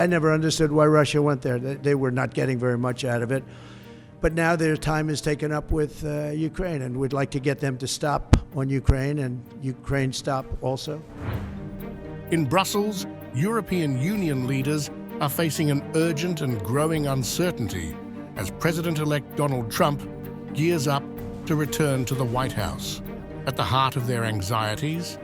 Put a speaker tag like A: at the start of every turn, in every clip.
A: I never understood why Russia went there. They were not getting very much out of it. But now their time is taken up with Ukraine, and we'd like to get them to stop on Ukraine, and Ukraine stop also.
B: In Brussels, European Union leaders are facing an urgent and growing uncertainty as President-elect Donald Trump gears up to return to the White House. At the heart of their anxieties,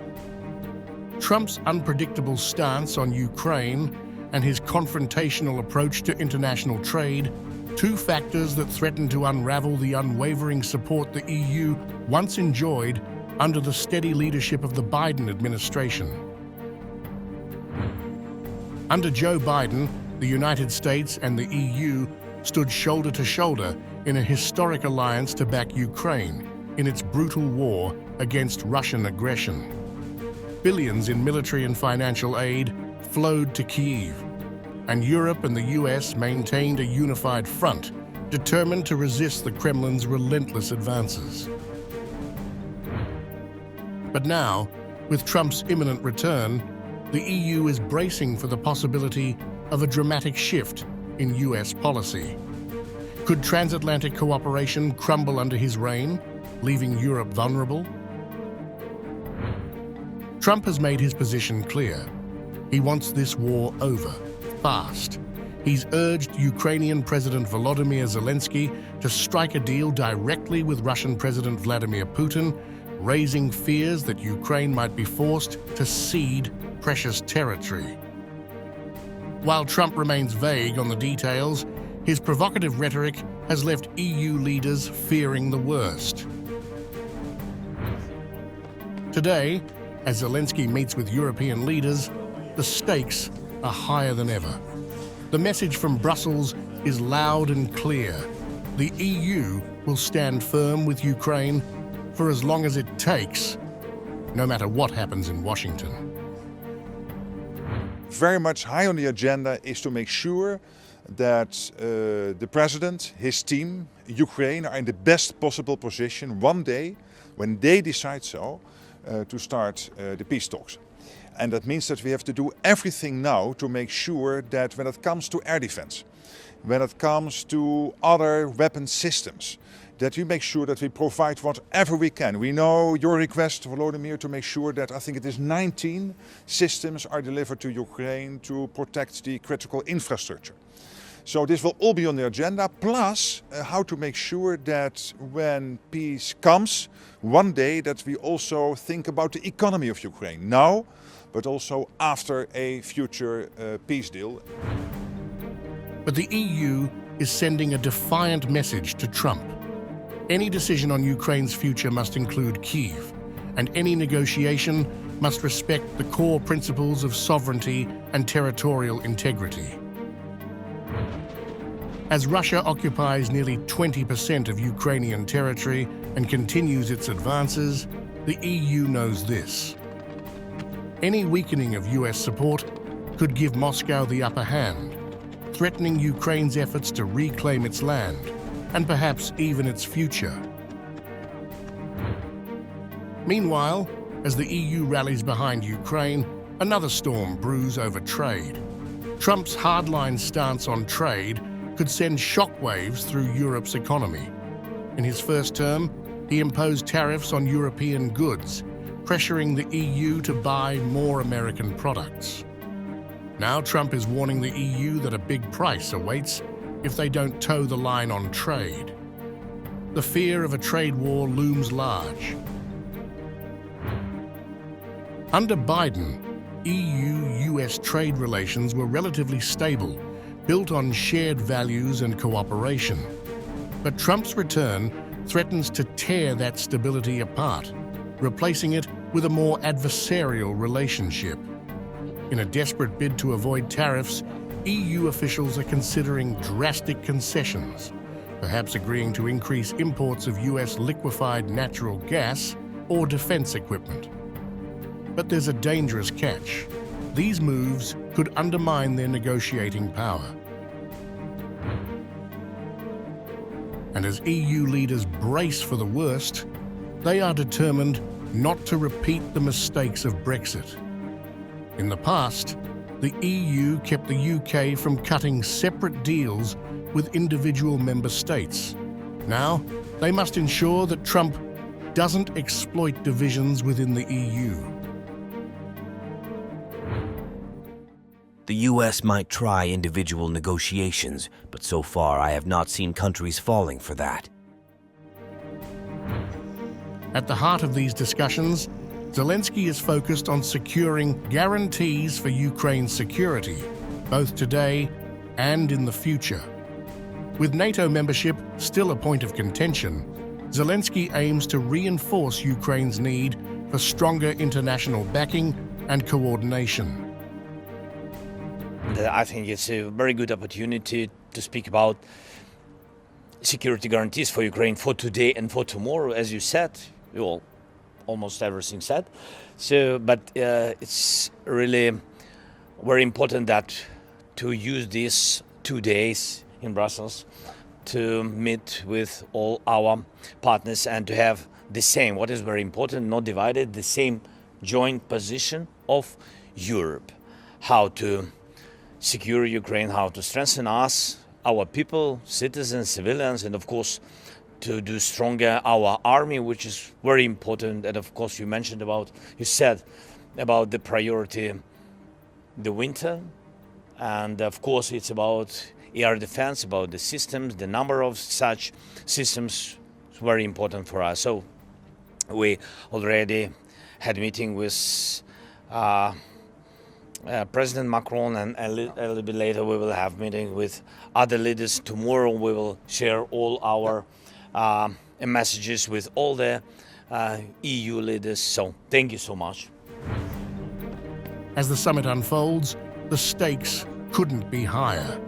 B: Trump's unpredictable stance on Ukraine and his confrontational approach to international trade, two factors that threaten to unravel the unwavering support the EU once enjoyed under the steady leadership of the Biden administration. Under Joe Biden, the United States and the EU stood shoulder to shoulder in a historic alliance to back Ukraine in its brutal war against Russian aggression. Billions in military and financial aid flowed to Kyiv, and Europe and the US maintained a unified front, determined to resist the Kremlin's relentless advances. But now, with Trump's imminent return, the EU is bracing for the possibility of a dramatic shift in US policy. Could transatlantic cooperation crumble under his reign, leaving Europe vulnerable? Trump has made his position clear. He wants this war over, fast. He's urged Ukrainian President Volodymyr Zelensky to strike a deal directly with Russian President Vladimir Putin, raising fears that Ukraine might be forced to cede precious territory. While Trump remains vague on the details, his provocative rhetoric has left EU leaders fearing the worst. Today, as Zelensky meets with European leaders, the stakes are higher than ever. The message from Brussels is loud and clear. The EU will stand firm with Ukraine for as long as it takes, no matter what happens in Washington.
C: Very much high on the agenda is to make sure that the president, his team, Ukraine are in the best possible position one day, when they decide so, to start the peace talks. And that means that we have to do everything now to make sure that when it comes to air defense, when it comes to other weapon systems, that we make sure that we provide whatever we can. We know your request, Volodymyr, to make sure that I think it is 19 systems are delivered to Ukraine to protect the critical infrastructure. So this will all be on the agenda, plus how to make sure that when peace comes, one day that we also think about the economy of Ukraine now, but also after a future peace deal.
B: But the EU is sending a defiant message to Trump. Any decision on Ukraine's future must include Kyiv, and any negotiation must respect the core principles of sovereignty and territorial integrity. As Russia occupies nearly 20% of Ukrainian territory and continues its advances, the EU knows this. Any weakening of US support could give Moscow the upper hand, threatening Ukraine's efforts to reclaim its land, and perhaps even its future. Meanwhile, as the EU rallies behind Ukraine, another storm brews over trade. Trump's hardline stance on trade could send shockwaves through Europe's economy. In his first term, he imposed tariffs on European goods, pressuring the EU to buy more American products. Now Trump is warning the EU that a big price awaits if they don't toe the line on trade. The fear of a trade war looms large. Under Biden, EU-US trade relations were relatively stable, built on shared values and cooperation. But Trump's return threatens to tear that stability apart, replacing it with a more adversarial relationship. In a desperate bid to avoid tariffs, EU officials are considering drastic concessions, perhaps agreeing to increase imports of US liquefied natural gas or defense equipment. But there's a dangerous catch. These moves could undermine their negotiating power. And as EU leaders brace for the worst, they are determined not to repeat the mistakes of Brexit. In the past, the EU kept the UK from cutting separate deals with individual member states. Now, they must ensure that Trump doesn't exploit divisions within the EU.
D: The US might try individual negotiations, but so far I have not seen countries falling for that.
B: At the heart of these discussions, Zelensky is focused on securing guarantees for Ukraine's security, both today and in the future. With NATO membership still a point of contention, Zelensky aims to reinforce Ukraine's need for stronger international backing and coordination.
E: I think it's a very good opportunity to speak about security guarantees for Ukraine for today and for tomorrow, as you said. Well, almost everything said. But it's really very important that to use these 2 days in Brussels to meet with all our partners and to have the same, what is very important, not divided, the same joint position of Europe. How to secure Ukraine, how to strengthen us, our people, citizens, civilians, and of course to do stronger our army, which is very important. And of course you said about the priority, the winter, and of course it's about air defense, about the systems, the number of such systems is very important for us. So we already had a meeting with President Macron, and a little bit later we will have a meeting with other leaders. Tomorrow we will share all our messages with all the EU leaders. So thank you so much.
B: As the summit unfolds, the stakes couldn't be higher.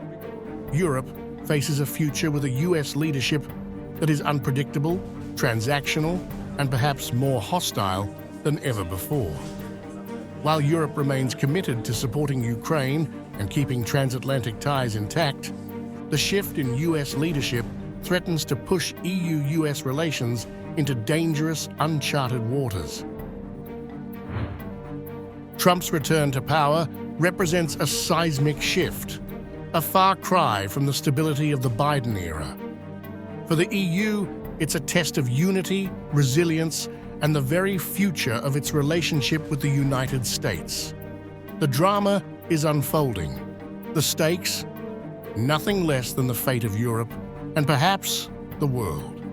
B: Europe faces a future with a US leadership that is unpredictable, transactional, and perhaps more hostile than ever before. While Europe remains committed to supporting Ukraine and keeping transatlantic ties intact, the shift in US leadership threatens to push EU-US relations into dangerous, uncharted waters. Trump's return to power represents a seismic shift, a far cry from the stability of the Biden era. For the EU, it's a test of unity, resilience, and the very future of its relationship with the United States. The drama is unfolding. The stakes, nothing less than the fate of Europe and perhaps the world.